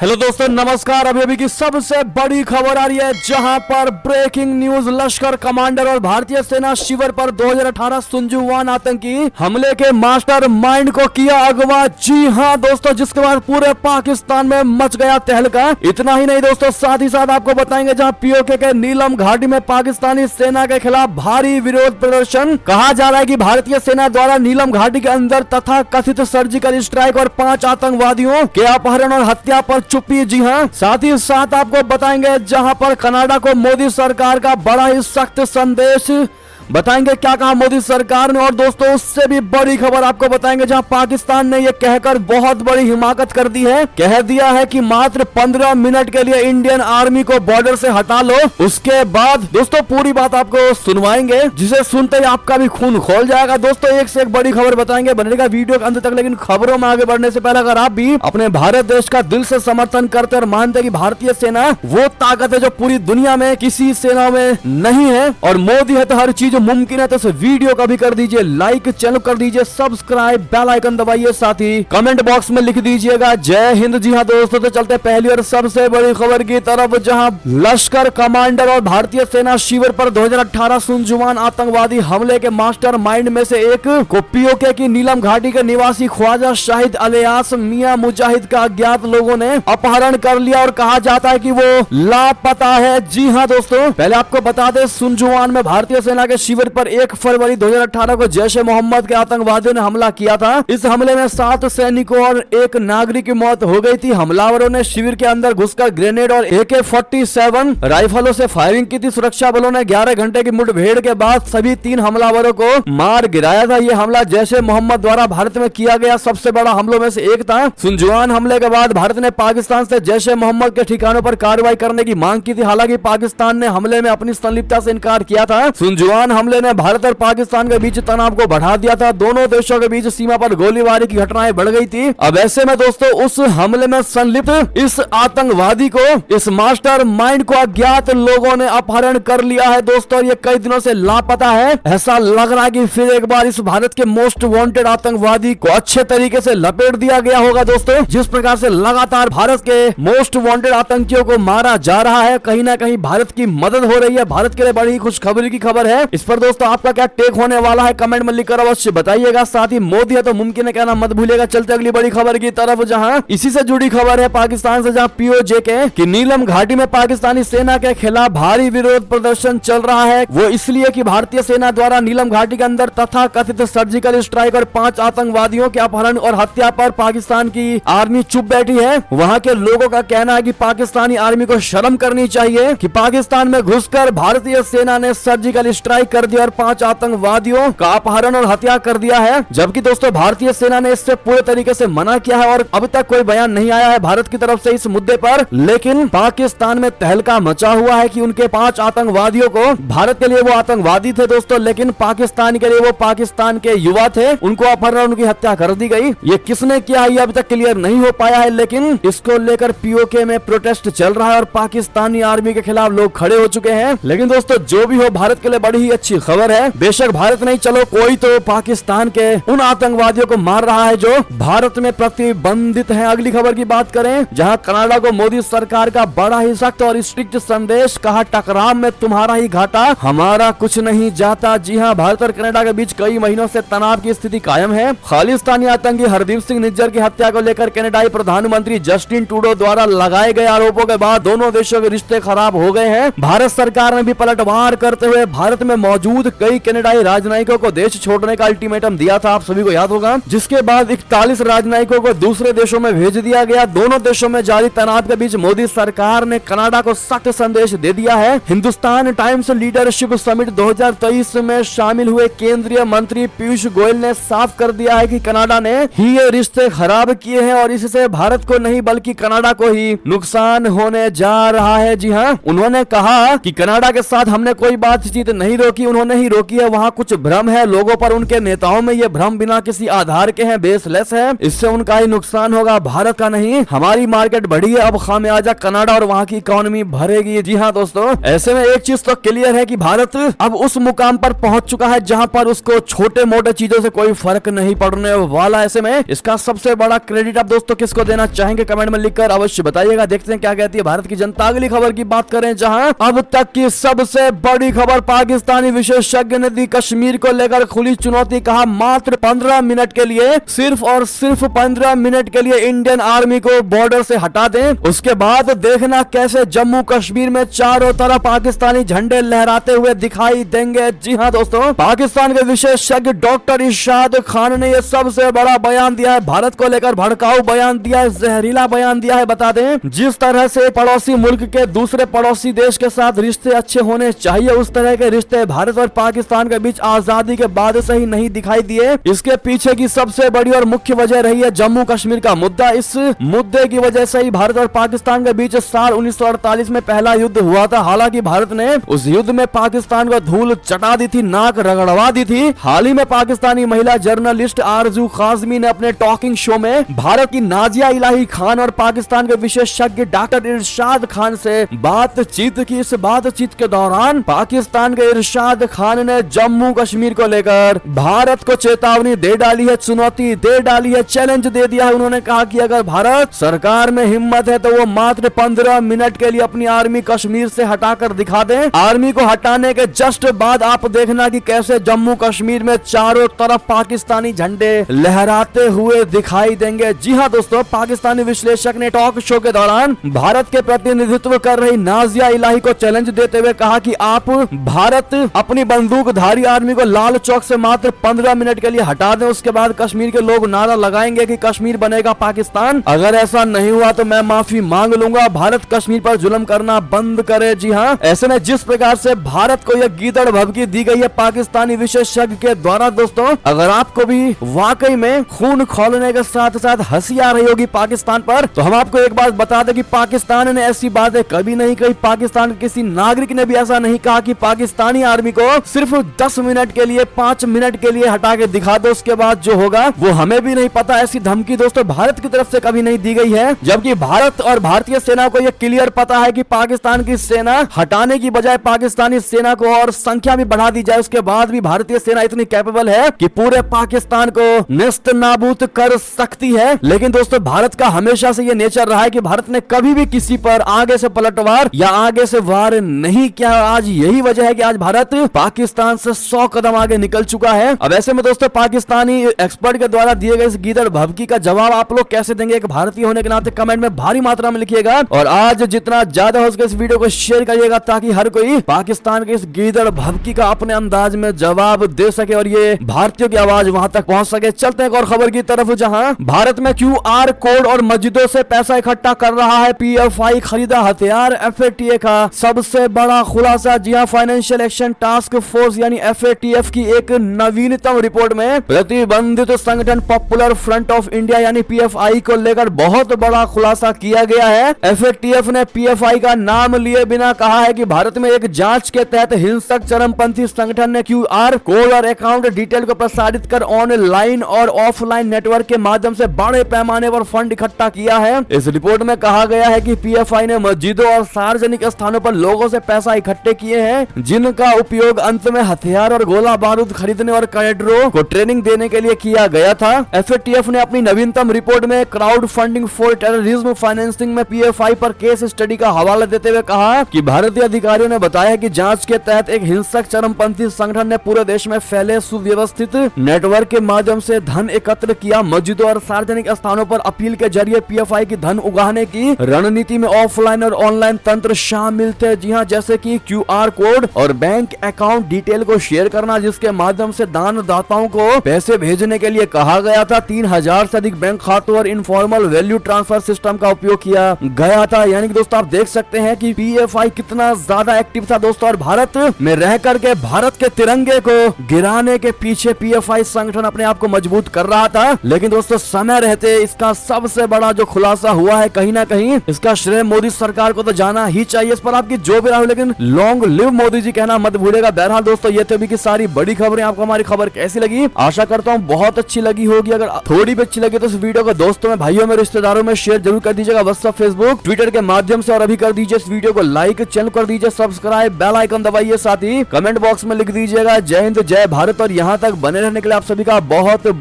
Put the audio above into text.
Hello दोस्तों, नमस्कार। अभी की सबसे बड़ी खबर आ रही है, जहां पर ब्रेकिंग न्यूज। लश्कर कमांडर और भारतीय सेना शिविर पर 2018 सुनजुवान आतंकी हमले के मास्टर माइंड को किया अगवा। जी हां दोस्तों, जिसके बाद पूरे पाकिस्तान में मच गया तहलका। इतना ही नहीं दोस्तों, साथ ही साथ आपको बताएंगे जहां पीओके के नीलम घाटी में पाकिस्तानी सेना के खिलाफ भारी विरोध प्रदर्शन। कहा जा रहा है कि भारतीय सेना द्वारा नीलम घाटी के अंदर तथा कथित सर्जिकल स्ट्राइक और 5 आतंकवादियों के अपहरण और हत्या पर चुप्पी। जी हां, साथ ही साथ आपको बताएंगे जहां पर कनाडा को मोदी सरकार का बड़ा ही सख्त संदेश। बताएंगे क्या कहा मोदी सरकार ने। और दोस्तों, उससे भी बड़ी खबर आपको बताएंगे जहां पाकिस्तान ने यह कहकर बहुत बड़ी हिमाकत कर दी है, कह दिया है कि मात्र 15 मिनट के लिए इंडियन आर्मी को बॉर्डर से हटा लो। उसके बाद दोस्तों पूरी बात आपको सुनवाएंगे, जिसे सुनते ही आपका भी खून खोल जाएगा। दोस्तों, एक से एक बड़ी खबर बताएंगे, बनेगा वीडियो के अंत तक। लेकिन खबरों में आगे बढ़ने से पहले अगर आप भी अपने भारत देश का दिल से समर्थन करते और मानते कि भारतीय सेना वो ताकत है जो पूरी दुनिया में किसी सेना में नहीं है, और मोदी है तो हर चीज मुमकिन है, तो इस वीडियो का भी कर दीजिए लाइक, चैनल कर दीजिए सब्सक्राइब, बेल आइकन दबाइए, साथ ही कमेंट बॉक्स में लिख दीजिएगा जय हिंद। जी हां दोस्तों, तो चलते पहली और सबसे बड़ी खबर की तरफ, जहां लश्कर कमांडर और भारतीय सेना शिविर पर 2018 सुनजुवान आतंकवादी हमले के मास्टर माइंड में से एक को पीओके की नीलम घाटी के निवासी ख्वाजा शाहिद अलियास मियां मुजाहिद का अज्ञात लोगों ने अपहरण कर लिया और कहा जाता है कि वो लापता है। जी हां दोस्तों, पहले आपको बता दें, सुनजुवान में भारतीय सेना के शिविर पर 1 फरवरी 2018 को जैश-ए मोहम्मद के आतंकवादियों ने हमला किया था। इस हमले में 7 सैनिकों और 1 नागरिक की मौत हो गई थी। हमलावरों ने शिविर के अंदर घुसकर ग्रेनेड और AK-47 राइफलों से फायरिंग की थी। सुरक्षा बलों ने 11 घंटे की मुठभेड़ के बाद सभी 3 हमलावरों को मार गिराया था। यह हमला जैश-ए मोहम्मद द्वारा भारत में किया गया सबसे बड़ा हमलों में से एक था। सुनजुवान हमले के बाद भारत ने पाकिस्तान से जैश-ए मोहम्मद के ठिकानों पर कार्रवाई करने की मांग की थी। हालांकि पाकिस्तान ने हमले में अपनी संलिप्तता से इनकार किया था। सुनजुवान हमले ने भारत और पाकिस्तान के बीच तनाव को बढ़ा दिया था। दोनों देशों के बीच सीमा पर गोलीबारी की घटनाएं बढ़ गई थी। अब ऐसे में दोस्तों, उस हमले में संलिप्त इस आतंकवादी को, इस मास्टर माइंड को अज्ञात लोगों ने अपहरण कर लिया है दोस्तों। ये कई दिनों से लापता है। ऐसा लग रहा है कि फिर एक बार इस भारत के मोस्ट वांटेड आतंकवादी को अच्छे तरीके से लपेट दिया गया होगा दोस्तों। जिस प्रकार से लगातार भारत के मोस्ट वांटेड आतंकियों को मारा जा रहा है, कहीं ना कहीं भारत की मदद हो रही है। भारत के लिए बड़ी खुशखबरी की खबर है। इस पर दोस्तों आपका क्या टेक होने वाला है, कमेंट में लिखकर अवश्य बताइएगा। साथ ही मोदी है तो मुमकिन है कहना मत भूलिएगा। चलते अगली बड़ी खबर की तरफ, जहां इसी से जुड़ी खबर है पाकिस्तान से, जहां पीओके की नीलम घाटी में पाकिस्तानी सेना के खिलाफ भारी विरोध प्रदर्शन चल रहा है। वो इसलिए कि भारतीय सेना द्वारा नीलम घाटी के अंदर तथा कथित सर्जिकल स्ट्राइक और 5 आतंकवादियों के अपहरण और हत्या पर पाकिस्तान की आर्मी चुप बैठी है। वहां के लोगों का कहना है कि पाकिस्तानी आर्मी को शर्म करनी चाहिए कि पाकिस्तान में घुसकर भारतीय सेना ने सर्जिकल स्ट्राइक कर दिया और 5 आतंकवादियों का अपहरण और हत्या कर दिया है। जबकि दोस्तों भारतीय सेना ने इससे पूरे तरीके से मना किया है और अब तक कोई बयान नहीं आया है भारत की तरफ से इस मुद्दे पर। लेकिन पाकिस्तान में तहलका मचा हुआ है कि उनके 5 आतंकवादियों को, भारत के लिए वो आतंकवादी थे दोस्तों, लेकिन पाकिस्तान के लिए वो पाकिस्तान के युवा थे, उनको अपहरण, उनकी हत्या कर दी गई। ये किसने किया है ये अभी तक क्लियर नहीं हो पाया है, लेकिन इसको लेकर पीओके में प्रोटेस्ट चल रहा है और पाकिस्तानी आर्मी के खिलाफ लोग खड़े हो चुके हैं। लेकिन दोस्तों जो भी हो, भारत के लिए बड़ी ही अच्छी खबर है। बेशक भारत नहीं, चलो कोई तो पाकिस्तान के उन आतंकवादियों को मार रहा है जो भारत में प्रतिबंधित हैं। अगली खबर की बात करें, जहां कनाडा को मोदी सरकार का बड़ा ही सख्त और स्ट्रिक्ट संदेश। कहा, टकराव में तुम्हारा ही घाटा, हमारा कुछ नहीं जाता। जी हां, भारत और कनाडा के बीच कई महीनों से तनाव की स्थिति कायम है। खालिस्तानी आतंकी हरदीप सिंह निज्जर की हत्या को लेकर कनाडाई प्रधानमंत्री जस्टिन ट्रूडो द्वारा लगाए गए आरोपों के बाद दोनों देशों के रिश्ते खराब हो गए हैं। भारत सरकार ने भी पलटवार करते हुए भारत में मौजूद कई कनाडाई राजनयिकों को देश छोड़ने का अल्टीमेटम दिया था, आप सभी को याद होगा। जिसके बाद 41 राजनयिकों को दूसरे देशों में भेज दिया गया। दोनों देशों में जारी तनाव के बीच मोदी सरकार ने कनाडा को सख्त संदेश दे दिया है। हिंदुस्तान टाइम्स लीडरशिप समिट 2023 में शामिल हुए केंद्रीय मंत्री पीयूष गोयल ने साफ कर दिया है कि कनाडा ने ही ये रिश्ते खराब किए हैं और इससे भारत को नहीं बल्कि कनाडा को ही नुकसान होने जा रहा है। जी हाँ, उन्होंने कहा कि कनाडा के साथ हमने कोई बातचीत नहीं रोकी क्योंकि उन्होंने ही रोकी है। वहाँ कुछ भ्रम है लोगों पर, उनके नेताओं में ये भ्रम बिना किसी आधार के हैं, बेसलेस है। इससे उनका ही नुकसान होगा, भारत का नहीं। हमारी मार्केट बढ़ी है, अब खामियाजा कनाडा और वहाँ की इकोनॉमी भरेगी। जी हाँ दोस्तों, ऐसे में एक चीज तो क्लियर है कि भारत अब उस मुकाम पर पहुंच चुका है जहां पर उसको छोटे मोटे चीजों से कोई फर्क नहीं पड़ने वाला। ऐसे में इसका सबसे बड़ा क्रेडिट आप दोस्तों किसको देना चाहेंगे, कमेंट में लिखकर अवश्य बताइएगा। देखते हैं क्या कहती है भारत की जनता। अगली खबर की बात करें, जहां अब तक की सबसे बड़ी खबर, पाकिस्तानी विशेषज्ञ ने दी कश्मीर को लेकर खुली चुनौती। कहा मात्र 15 मिनट के लिए, सिर्फ और सिर्फ 15 मिनट के लिए इंडियन आर्मी को बॉर्डर से हटा दें, उसके बाद देखना कैसे जम्मू कश्मीर में चारों तरफ पाकिस्तानी झंडे लहराते हुए दिखाई देंगे। जी हाँ दोस्तों, पाकिस्तान के विशेषज्ञ डॉक्टर इरशाद खान ने यह सबसे बड़ा बयान दिया है, भारत को लेकर भड़काऊ बयान दिया है, जहरीला बयान दिया है। बता दें, जिस तरह से पड़ोसी मुल्क के दूसरे पड़ोसी देश के साथ रिश्ते अच्छे होने चाहिए, उस तरह के रिश्ते भारत और पाकिस्तान के बीच आजादी के बाद से ही नहीं दिखाई दिए। इसके पीछे की सबसे बड़ी और मुख्य वजह रही है जम्मू कश्मीर का मुद्दा। इस मुद्दे की वजह से ही भारत और पाकिस्तान के बीच साल 1948 में पहला युद्ध हुआ था। हालांकि भारत ने उस युद्ध में पाकिस्तान को धूल चटा दी थी, नाक रगड़वा दी थी। हाल ही में पाकिस्तानी महिला जर्नलिस्ट आरजू काजमी ने अपने टॉकिंग शो में भारत की नाजिया इलाही खान और पाकिस्तान के विशेषज्ञ डॉक्टर इरशाद खान से बातचीत की। इस बातचीत के दौरान पाकिस्तान के इरशाद खान ने जम्मू कश्मीर को लेकर भारत को चेतावनी दे डाली है, चुनौती दे डाली है, चैलेंज दे दिया है। उन्होंने कहा कि अगर भारत सरकार में हिम्मत है तो वो मात्र 15 मिनट के लिए अपनी आर्मी कश्मीर से हटाकर दिखा दें। आर्मी को हटाने के जस्ट बाद आप देखना कि कैसे जम्मू कश्मीर में चारों तरफ पाकिस्तानी झंडे लहराते हुए दिखाई देंगे। जी हाँ दोस्तों, पाकिस्तानी विश्लेषक ने टॉक शो के दौरान भारत के प्रतिनिधित्व कर रही नाजिया इलाही को चैलेंज देते हुए कहा कि आप भारत अपनी बंदूकधारी आर्मी को लाल चौक से मात्र 15 मिनट के लिए हटा दें, उसके बाद कश्मीर के लोग नारा लगाएंगे कि कश्मीर बनेगा पाकिस्तान। अगर ऐसा नहीं हुआ तो मैं माफी मांग लूंगा, भारत कश्मीर पर जुल्म करना बंद करे। जी हाँ, ऐसे में जिस प्रकार से भारत को यह गीदड़ भभकी दी गई है पाकिस्तानी विशेषज्ञ के द्वारा, दोस्तों अगर आपको भी वाकई में खून खौलने के साथ साथ हंसी आ रही होगी पाकिस्तान पर, तो हम आपको एक बात बता दें कि पाकिस्तान ने ऐसी बातें कभी नहीं कही। पाकिस्तान के किसी नागरिक ने भी ऐसा नहीं कहा कि पाकिस्तानी आर्मी को सिर्फ 10 मिनट के लिए, 5 मिनट के लिए हटा के दिखा दो, उसके बाद जो होगा वो हमें भी नहीं पता। ऐसी धमकी दोस्तों भारत की तरफ से कभी नहीं दी गई है, जबकि भारत और भारतीय सेना को यह क्लियर पता है कि पाकिस्तान की सेना हटाने की बजाय पाकिस्तानी सेना को और संख्या भी बढ़ा दी जाए, उसके बाद भी भारतीय सेना इतनी कैपेबल है कि पूरे पाकिस्तान को नेस्त नाबूद कर सकती है। लेकिन दोस्तों भारत का हमेशा से ये नेचर रहा है कि भारत ने कभी भी किसी पर आगे से पलटवार या आगे से वार नहीं किया। आज यही वजह है कि आज भारत पाकिस्तान से 100 कदम आगे निकल चुका है। अब ऐसे में दोस्तों पाकिस्तानी एक्सपर्ट के द्वारा दिए गए इस गीदड़ भभकी का जवाब आप लोग कैसे देंगे, एक भारतीय होने के नाते कमेंट में भारी मात्रा में लिखिएगा। और आज जितना ज्यादा हो सके इस वीडियो को शेयर करिएगा ताकि हर कोई पाकिस्तान के इस गीदड़ भभकी का अपने अंदाज में जवाब दे सके और ये भारतीयों की आवाज वहां तक पहुंच सके। चलते हैं एक और खबर की तरफ, जहां भारत में QR कोड और मस्जिदों से पैसा इकट्ठा कर रहा है PFI, खरीदा हथियार। FATF का सबसे बड़ा खुलासा। जी हां, फाइनेंशियल एक्शन टास्क फोर्स यानी FATF की एक नवीनतम रिपोर्ट में प्रतिबंधित संगठन पॉपुलर फ्रंट ऑफ इंडिया यानी PFI को लेकर बहुत बड़ा खुलासा किया गया है। FATF ने PFI का नाम लिए बिना कहा है कि भारत में एक जांच के तहत हिंसक चरमपंथी संगठन ने QR कोड और अकाउंट डिटेल को प्रसारित कर ऑनलाइन और ऑफलाइन नेटवर्क के माध्यम से बड़े पैमाने पर फंड इकट्ठा किया है। इस रिपोर्ट में कहा गया है कि PFI ने मस्जिदों और सार्वजनिक स्थानों पर लोगों से पैसा इकट्ठे किए हैं, जिनका उपयोग अंत में हथियार और गोला बारूद खरीदने और कैडरों को ट्रेनिंग देने के लिए किया गया था। FATF ने अपनी नवीनतम रिपोर्ट में crowd funding for terrorism financing में PFI पर केस स्टडी का हवाला देते हुए कहा कि भारतीय अधिकारियों ने बताया कि जांच के तहत एक हिंसक चरमपंथी संगठन ने पूरे देश में फैले सुव्यवस्थित नेटवर्क के माध्यम से धन एकत्र किया। मस्जिदों और सार्वजनिक स्थानों पर अपील के जरिए PFI की धन उगाहने की रणनीति में ऑफलाइन और ऑनलाइन तंत्र शामिल थे। जी हां, जैसे कि QR कोड और बैंक अकाउंट डिटेल को शेयर करना, जिसके माध्यम से दानदाताओं को पैसे भेजने के लिए कहा गया था। 3000 से अधिक बैंक खातों और इनफॉर्मल वैल्यू ट्रांसफर सिस्टम का उपयोग किया गया था। यानी कि दोस्तों आप देख सकते हैं कि PFI कितना ज्यादा एक्टिव था दोस्तों, और भारत में रह करके भारत के तिरंगे को गिराने के पीछे PFI संगठन अपने आप को मजबूत कर रहा था। लेकिन दोस्तों समय रहते इसका सबसे बड़ा जो खुलासा हुआ है, कहीं ना कहीं इसका श्रेय मोदी सरकार को तो जाना ही चाहिए। इस पर आपकी जो भी राय हो, लेकिन लॉन्ग लिव मोदी जी कहना मत भूलिए। मिलेगा। बहरहाल दोस्तों ये तो अभी की सारी बड़ी खबरें। आपको हमारी खबर कैसी लगी? आशा करता हूँ बहुत अच्छी लगी होगी। अगर थोड़ी भी अच्छी लगी तो इस वीडियो को दोस्तों में, भाइयों में, रिश्तेदारों में शेयर जरूर कर दीजिएगा, व्हाट्सएप, फेसबुक, ट्विटर के माध्यम से। और अभी कर दीजिए इस वीडियो को लाइक, चैनल कर दीजिए सब्सक्राइब, बेल आइकन दबाइए, साथ ही कमेंट बॉक्स में लिख दीजिएगा जय हिंद जय भारत। और यहाँ तक बने रहने के लिए आप सभी का बहुत